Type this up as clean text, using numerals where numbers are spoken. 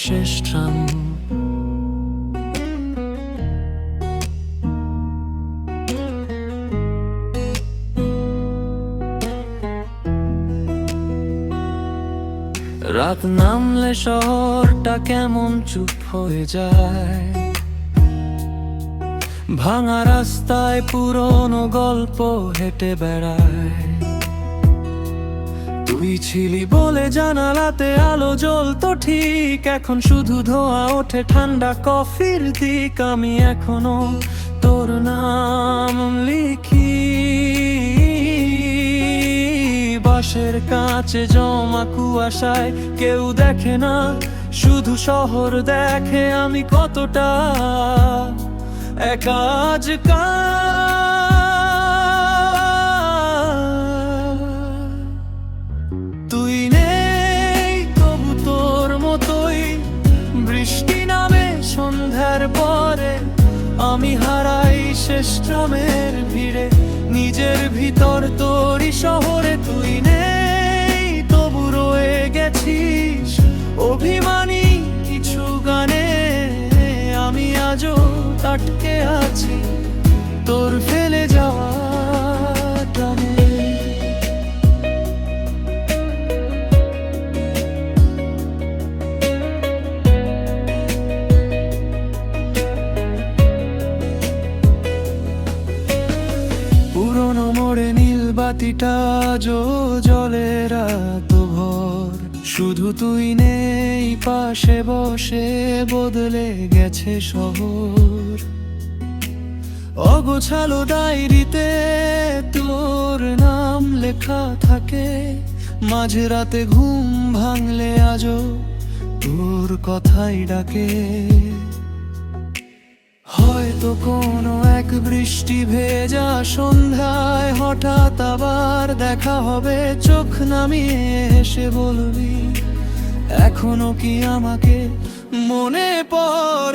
শেষ ট্রাম। রাত নামলে শহরটা কেমন চুপ হয়ে যায়, ভাঙা রাস্তায় পুরনো গল্প হেঁটে বেড়ায়। তুই ছিলি বলে জানালাতে আলো জ্বলতো ঠিক, এখন শুধু ধোঁয়া ওঠে ঠান্ডা কফির দিক। আমি এখনো তোর নাম লিখি বাঁশের কাঁচে জমা কুয়াশায়, কেউ দেখে না শুধু শহর দেখে আমি কতটা একা আজকাল। তুই নেই তবু তোর মতোই বৃষ্টি নামে সন্ধ্যার পরে, আমি হারাই শেষ ট্রামের ভিড়ে নিজের ভিতর তোরই শহরে। তুই নেই তবু রয়ে গেছিস অভিমানী কিছু গানে, আমি আজও আটকে আছি তোর ফেলে যাওয়া টানে। পুরনো মোড়ে নীল বাতিটা জ্বলে রাত ভর, শুধু তুই নেই পাশে বসে বদলে গেছে শহর। অগোছালো ডায়েরিতে তোর নাম লেখা থাকে, মাঝে রাতে ঘুম ভাঙলে আজও তোর কথাই ডাকে। হয়তো কোনো এক বৃষ্টি ভেজা সন্ধ্যায় হঠাৎ আবার দেখা হবে, চোখ নামিয়ে এসে বলবি এখনো কি আমাকে মনে পড়ে।